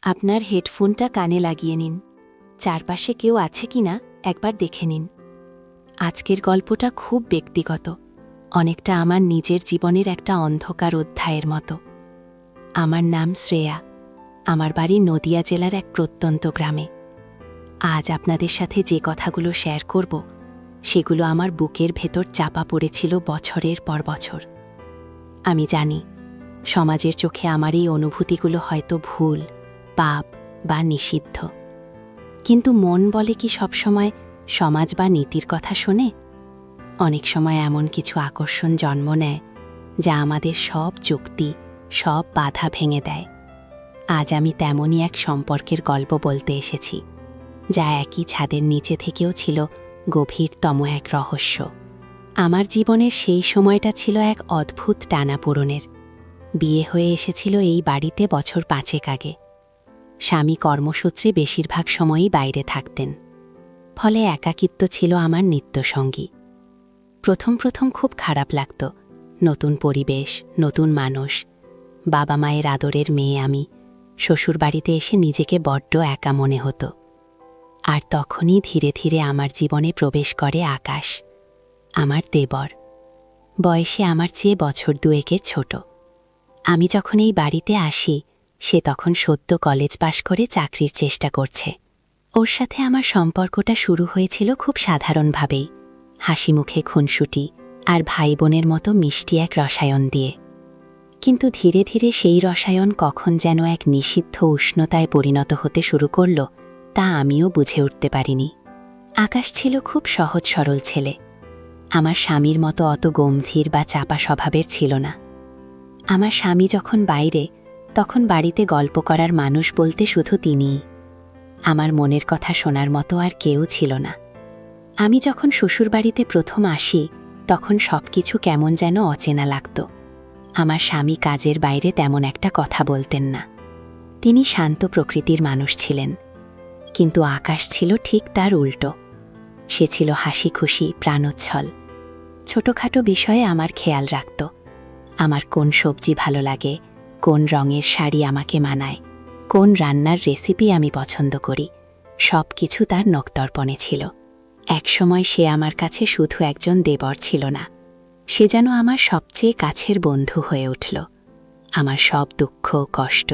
আপনার হেডফোনটা কানে লাগিয়ে নিন। চারপাশে কেউ আছে কিনা একবার দেখে নিন। আজকের গল্পটা খুব ব্যক্তিগত, অনেকটা আমার নিজের জীবনের একটা অন্ধকার অধ্যায়ের মতো। আমার নাম শ্রেয়া। আমার বাড়ি নদিয়া জেলার এক প্রত্যন্ত গ্রামে। আজ আপনাদের সাথে যে কথাগুলো শেয়ার করব, সেগুলো আমার বুকের ভেতর চাপা পড়েছিল বছরের পর বছর। আমি জানি, সমাজের চোখে আমার এই অনুভূতিগুলো হয়তো ভুল, পাপ বা নিষিদ্ধ। কিন্তু মন বলে কি সবসময় সমাজ বা নীতির কথা শোনে? অনেক সময় এমন কিছু আকর্ষণ জন্ম নেয় যা আমাদের সব যুক্তি, সব বাধা ভেঙে দেয়। আজ আমি তেমনই এক সম্পর্কের গল্প বলতে এসেছি, যা একই ছাদের নিচে থেকেও ছিল গভীরতম এক রহস্য। আমার জীবনের সেই সময়টা ছিল এক অদ্ভুত টানাপোড়েনের। বিয়ে হয়ে এসেছিল এই বাড়িতে বছর 5 আগে। স্বামী কর্মসূত্রে বেশিরভাগ সময়ই বাইরে থাকতেন, ফলে একাকিত্ব ছিল আমার নিত্যসঙ্গী। প্রথম খুব খারাপ লাগত। নতুন পরিবেশ, নতুন মানুষ, বাবা মায়ের আদরের মেয়ে আমি। শ্বশুরবাড়িতে এসে নিজেকে বড্ড একা মনে হতো। আর তখনই ধীরে ধীরে আমার জীবনে প্রবেশ করে আকাশ, আমার দেবর। বয়সে আমার চেয়ে বছর 2 ছোট। আমি যখন এই বাড়িতে আসি, সে তখন সদ্য কলেজ পাশ করে চাকরির চেষ্টা করছে। ওর সাথে আমার সম্পর্কটা শুরু হয়েছিল খুব সাধারণভাবেই, হাসি মুখে খুনসুটি আর ভাই বোনের মতো মিষ্টি এক রসায়ন দিয়ে। কিন্তু ধীরে ধীরে সেই রসায়ন কখন যেন এক নিষিদ্ধ উষ্ণতায় পরিণত হতে শুরু করল, তা আমিও বুঝে উঠতে পারিনি। আকাশ ছিল খুব সহজ সরল ছেলে। আমার স্বামীর মতো অত গম্ভীর বা চাপা স্বভাবের ছিল না। আমার স্বামী যখন বাইরে, তখন বাড়িতে গল্প করার মানুষ বলতে শুধু তিনিই। আমার মনের কথা শোনার মতো আর কেউ ছিল না। আমি যখন শ্বশুরবাড়িতে প্রথম আসি, তখন সবকিছু কেমন যেন অচেনা লাগত। আমার স্বামী কাজের বাইরে তেমন একটা কথা বলতেন না। তিনি শান্ত প্রকৃতির মানুষ ছিলেন। কিন্তু আকাশ ছিল ঠিক তার উল্টো। সে ছিল হাসি খুশি, প্রাণোচ্ছল। ছোটখাটো বিষয়ে আমার খেয়াল রাখত। আমার কোন সবজি ভালো লাগে, কোন রঙের শাড়ি আমাকে মানায়, কোন রান্নার রেসিপি আমি পছন্দ করি, সব কিছু তার নখদর্পণে ছিল। একসময় সে আমার কাছে শুধু একজন দেবর ছিল না, সে যেন আমার সবচেয়ে কাছের বন্ধু হয়ে উঠল। আমার সব দুঃখ, কষ্ট,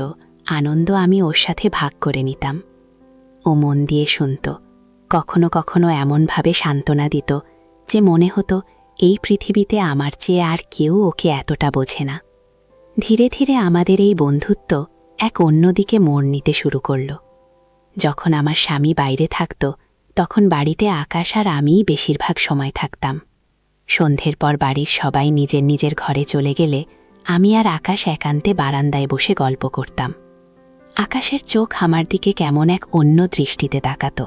আনন্দ আমি ওর সাথে ভাগ করে নিতাম। ও মন দিয়ে শুনত, কখনো কখনো এমনভাবে সান্ত্বনা দিত যে মনে হতো এই পৃথিবীতে আমার চেয়ে আর কেউ ওকে এতটা বোঝে না। ধীরে ধীরে আমাদের এই বন্ধুত্ব এক অন্যদিকে মোড় নিতে শুরু করল। যখন আমার স্বামী বাইরে থাকত, তখন বাড়িতে আকাশ আর আমিই বেশিরভাগ সময় থাকতাম। সন্ধ্যের পর বাড়ির সবাই নিজের নিজের ঘরে চলে গেলে আমি আর আকাশ একান্তে বারান্দায় বসে গল্প করতাম। আকাশের চোখ আমার দিকে কেমন এক অন্য দৃষ্টিতে তাকাত।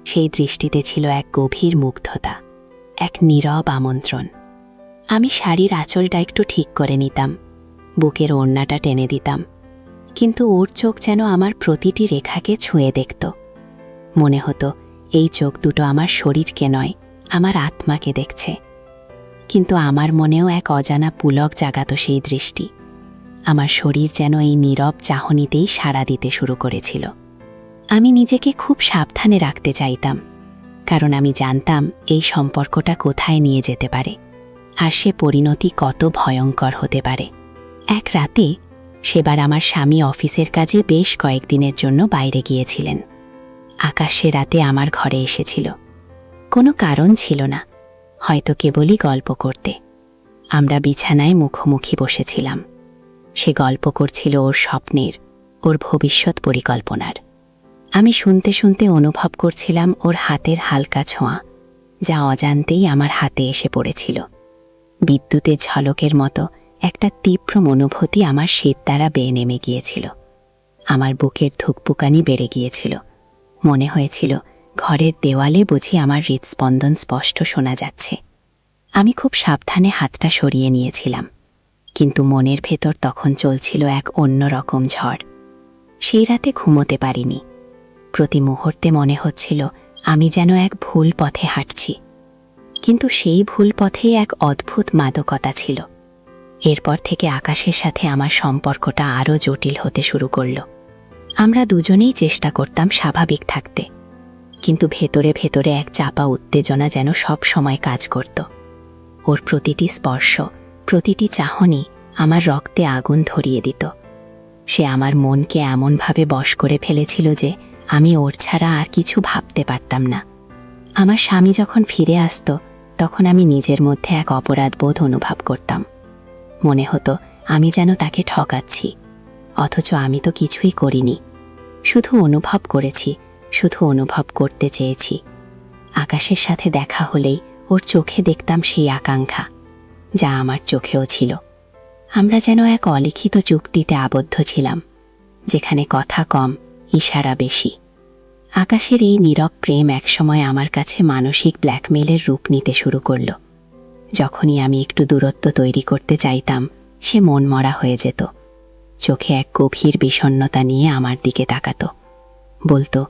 সেই দৃষ্টিতে ছিল এক গভীর মুগ্ধতা, এক নীরব আমন্ত্রণ। আমি শাড়ির আঁচলটা একটু ঠিক করে নিতাম, বুকের ওড়নাটা টেনে দিতাম, কিন্তু ওর চোখ যেন আমার প্রতিটি রেখাকে ছুঁয়ে দেখত। মনে হতো এই চোখ দুটো আমার শরীরকে নয়, আমার আত্মাকে দেখছে। কিন্তু আমার মনেও এক অজানা পুলক জাগাত সেই দৃষ্টি। আমার শরীর যেন এই নীরব চাহনিতেই সাড়া দিতে শুরু করেছিল। আমি নিজেকে খুব সাবধানে রাখতে চাইতাম, কারণ আমি জানতাম এই সম্পর্কটা কোথায় নিয়ে যেতে পারে, আর সে পরিণতি কত ভয়ঙ্কর হতে পারে। এক রাতে সেবার আমার স্বামী অফিসের কাজে বেশ কয়েকদিনের জন্য বাইরে গিয়েছিলেন। আকাশ সে রাতে আমার ঘরে এসেছিল। কোনো কারণ ছিল না, হয়তো কেবলই গল্প করতে। আমরা বিছানায় মুখোমুখি বসেছিলাম। সে গল্প করছিল ওর স্বপ্নের, ওর ভবিষ্যৎ পরিকল্পনার। আমি শুনতে শুনতে অনুভব করছিলাম ওর হাতের হালকা ছোঁয়া, যা অজান্তেই আমার হাতে এসে পড়েছিল। বিদ্যুতের ঝলকের মতো একটা তীব্র অনুভূতি আমার শীত দ্বারা বেয়ে নেমে গিয়েছিল। আমার বুকের ধুকপুকানি বেড়ে গিয়েছিল। মনে হয়েছিল ঘরের দেওয়ালে বুঝি আমার হৃদস্পন্দন স্পষ্ট শোনা যাচ্ছে। আমি খুব সাবধানে হাতটা সরিয়ে নিয়েছিলাম, কিন্তু মনের ভেতর তখন চলছিল এক অন্যরকম ঝড়। সেই রাতে ঘুমোতে পারিনি। প্রতি মুহূর্তে মনে হচ্ছিল আমি যেন এক ভুল পথে হাঁটছি। কিন্তু সেই ভুল পথেই এক অদ্ভুত মাদকতা ছিল। এরপর থেকে আকাশের সাথে আমার সম্পর্কটা আরও জটিল হতে শুরু করল। আমরা দুজনেই চেষ্টা করতাম স্বাভাবিক থাকতে, কিন্তু ভেতরে ভেতরে এক চাপা উত্তেজনা যেন সব সময় কাজ করত। ওর প্রতিটি স্পর্শ, প্রতিটি চাহনি আমার রক্তে আগুন ধরিয়ে দিত। সে আমার মনকে এমনভাবে বশ করে ফেলেছিল যে আমি ওর ছাড়া আর কিছু ভাবতে পারতাম না। আমার স্বামী যখন ফিরে আসত, তখন আমি নিজের মধ্যে এক অপরাধবোধ অনুভব করতাম। মনে হতো আমি যেন তাকে ঠকাচ্ছি, অথচ আমি তো কিছুই করিনি, শুধু অনুভব করেছি, শুধু অনুভব করতে চেয়েছি। আকাশের সাথে দেখা হলেই ওর চোখে দেখতাম সেই আকাঙ্ক্ষা, যা আমার চোখেও ছিল। আমরা যেন এক অলিখিত চুক্তিতে আবদ্ধ ছিলাম, যেখানে কথা কম, ইশারা বেশি। আকাশের এই নীরব প্রেম একসময় আমার কাছে মানসিক ব্ল্যাকমেইলের রূপ নিতে শুরু করল। যখনই আমি একটু দূরত্ব তৈরি করতে চাইতাম, সে মনমরা হয়ে যেত। চোখে এক গভীর বিষণ্ণতা নিয়ে আমার দিকে তাকাতো। বলতো,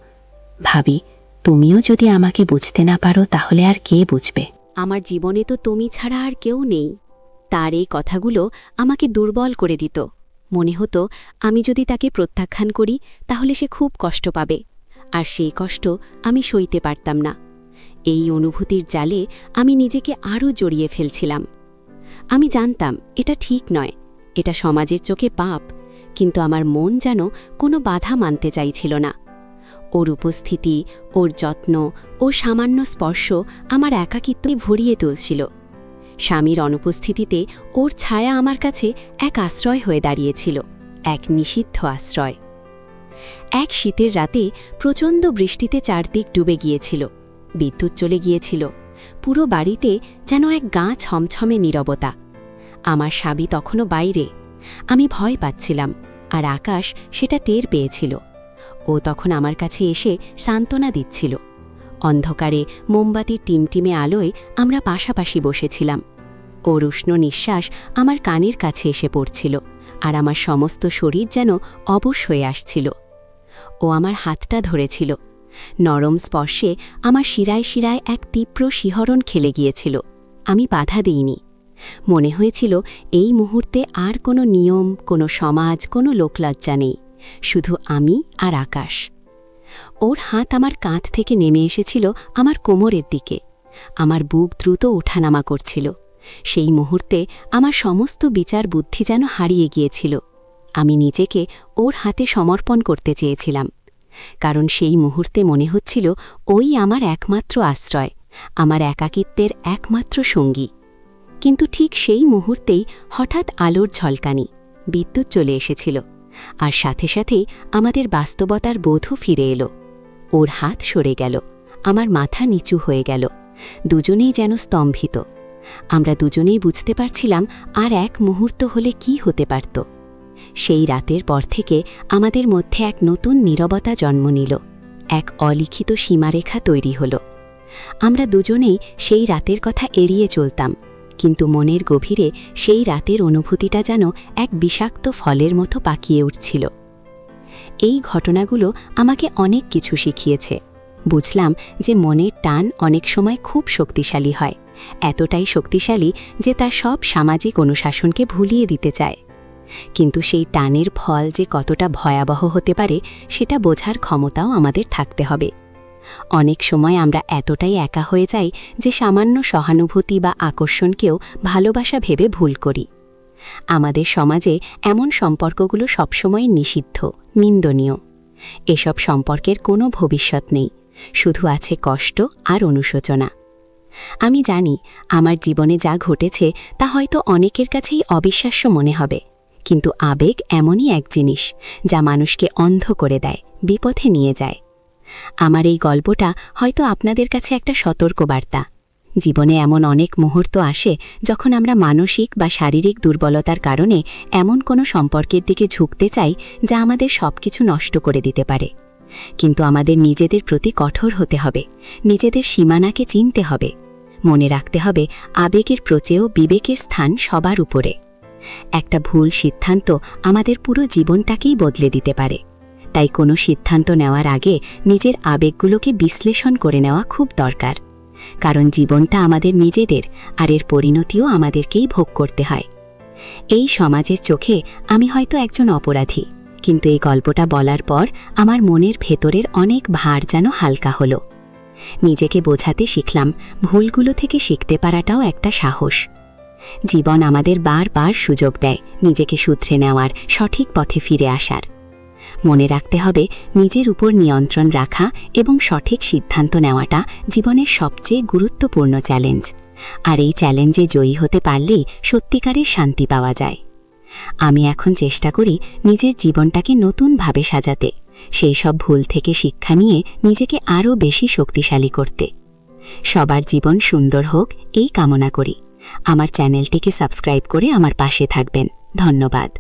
ভাবি, তুমিও যদি আমাকে বুঝতে না পারো তাহলে আর কে বুঝবে? আমার জীবনে তো তুমি ছাড়া আর কেউ নেই। তার এই কথাগুলো আমাকে দুর্বল করে দিত। মনে হতো আমি যদি তাকে প্রত্যাখ্যান করি তাহলে সে খুব কষ্ট পাবে, আর সেই কষ্ট আমি সইতে পারতাম না। এই অনুভূতির জালে আমি নিজেকে আরও জড়িয়ে ফেলছিলাম। আমি জানতাম এটা ঠিক নয়, এটা সমাজের চোখে পাপ, কিন্তু আমার মন যেন কোনো বাধা মানতে চাইছিল না। ওর উপস্থিতি, ওর যত্ন, ও সামান্য স্পর্শ আমার একাকিত্বে ভরিয়ে তুলছিল। স্বামীর অনুপস্থিতিতে ওর ছায়া আমার কাছে এক আশ্রয় হয়ে দাঁড়িয়েছিল, এক নিষিদ্ধ আশ্রয়। এক শীতের রাতে প্রচণ্ড বৃষ্টিতে চারদিক ডুবে গিয়েছিল, বিদ্যুৎ চলে গিয়েছিল। পুরো বাড়িতে যেন এক গা ছমছমে নীরবতা। আমার স্বামী তখনও বাইরে। আমি ভয় পাচ্ছিলাম, আর আকাশ সেটা টের পেয়েছিল। ও তখন আমার কাছে এসে সান্ত্বনা দিচ্ছিল। অন্ধকারে মোমবাতির টিমটিমে আলোয় আমরা পাশাপাশি বসেছিলাম। ওর উষ্ণ নিঃশ্বাস আমার কানের কাছে এসে পড়ছিল, আর আমার সমস্ত শরীর যেন অবশ হয়ে আসছিল। ও আমার হাতটা ধরেছিল। নরম স্পর্শে আমার শিরায় শিরায় এক তীব্র শিহরণ খেলে গিয়েছিল। আমি বাধা দিইনি। মনে হয়েছিল এই মুহূর্তে আর কোনো নিয়ম, কোনো সমাজ, কোনো লোকলজ্জা নেই, শুধু আমি আর আকাশ। ওর হাত আমার কাঁধ থেকে নেমে এসেছিল আমার কোমরের দিকে। আমার বুক দ্রুত ওঠানামা করছিল। সেই মুহূর্তে আমার সমস্ত বিচার বুদ্ধি যেন হারিয়ে গিয়েছিল। আমি নিজেকে ওর হাতে সমর্পণ করতে চেয়েছিলাম, কারণ সেই মুহূর্তে মনে হচ্ছিল ওই আমার একমাত্র আশ্রয়, আমার একাকিত্বের একমাত্র সঙ্গী। কিন্তু ঠিক সেই মুহূর্তেই হঠাৎ আলোর ঝলকানি, বিদ্যুৎ চলে এসেছিল, আর সাথে সাথেই আমাদের বাস্তবতার বোধও ফিরে এলো। ওর হাত সরে গেল, আমার মাথা নিচু হয়ে গেল। দুজনেই যেন স্তম্ভিত। আমরা দুজনেই বুঝতে পারছিলাম আর এক মুহূর্ত হলে কি হতে পারত। সেই রাতের পর থেকে আমাদের মধ্যে এক নতুন নীরবতা জন্ম নিল, এক অলিখিত সীমারেখা তৈরি হল। আমরা দুজনেই সেই রাতের কথা এড়িয়ে চলতাম, কিন্তু মনের গভীরে সেই রাতের অনুভূতিটা যেন এক বিষাক্ত ফলের মতো পাকিয়ে উঠছিল। এই ঘটনাগুলো আমাকে অনেক কিছু শিখিয়েছে। বুঝলাম যে মনের টান অনেক সময় খুব শক্তিশালী হয়, এতটাই শক্তিশালী যে তা সব সামাজিক অনুশাসনকে ভুলিয়ে দিতে চায়। কিন্তু সেই টানের ফল যে কতটা ভয়াবহ হতে পারে সেটা বোঝার ক্ষমতাও আমাদের থাকতে হবে। অনেক সময় আমরা এতটাই একা হয়ে যাই যে সামান্য সহানুভূতি বা আকর্ষণকেও ভালোবাসা ভেবে ভুল করি। আমাদের সমাজে এমন সম্পর্কগুলো সবসময় নিষিদ্ধ, নিন্দনীয়। এসব সম্পর্কের কোনো ভবিষ্যৎ নেই, শুধু আছে কষ্ট আর অনুশোচনা। আমি জানি আমার জীবনে যা ঘটেছে তা হয়তো অনেকের কাছেই অবিশ্বাস্য মনে হবে, কিন্তু আবেগ এমনই এক জিনিস যা মানুষকে অন্ধ করে দেয়, বিপথে নিয়ে যায়। আমার এই গল্পটা হয়তো আপনাদের কাছে একটা সতর্কবার্তা। জীবনে এমন অনেক মুহূর্ত আসে যখন আমরা মানসিক বা শারীরিক দুর্বলতার কারণে এমন কোনো সম্পর্কের দিকে ঝুঁকতে চাই যা আমাদের সবকিছু নষ্ট করে দিতে পারে। কিন্তু আমাদের নিজেদের প্রতি কঠোর হতে হবে, নিজেদের সীমানাকে চিনতে হবে। মনে রাখতে হবে আবেগের প্রচেয়েও বিবেকের স্থান সবার উপরে। একটা ভুল সিদ্ধান্ত আমাদের পুরো জীবনটাকেই বদলে দিতে পারে। তাই কোনো সিদ্ধান্ত নেওয়ার আগে নিজের আবেগগুলোকে বিশ্লেষণ করে নেওয়া খুব দরকার, কারণ জীবনটা আমাদের নিজেদের, আর এর পরিণতিও আমাদেরকেই ভোগ করতে হয়। এই সমাজের চোখে আমি হয়তো একজন অপরাধী, কিন্তু এই গল্পটা বলার পর আমার মনের ভেতরের অনেক ভার যেন হালকা হলো। নিজেকে বোঝাতে শিখলাম ভুলগুলো থেকে শিখতে পারাটাও একটা সাহস। জীবন আমাদের বারবার সুযোগ দেয় নিজেকে শুধরে নেওয়ার, সঠিক পথে ফিরে আসার। মনে রাখতে হবে নিজের উপর নিয়ন্ত্রণ রাখা এবং সঠিক সিদ্ধান্ত নেওয়াটা জীবনের সবচেয়ে গুরুত্বপূর্ণ চ্যালেঞ্জ। আর এই চ্যালেঞ্জে জয়ী হতে পারলেই সত্যিকারের শান্তি পাওয়া যায়। আমি এখন চেষ্টা করি নিজের জীবনটাকে নতুনভাবে সাজাতে, সেই সব ভুল থেকে শিক্ষা নিয়ে নিজেকে আরও বেশি শক্তিশালী করতে। সবার জীবন সুন্দর হোক এই কামনা করি। আমার চ্যানেলটিকে সাবস্ক্রাইব করে আমার পাশে থাকবেন। ধন্যবাদ।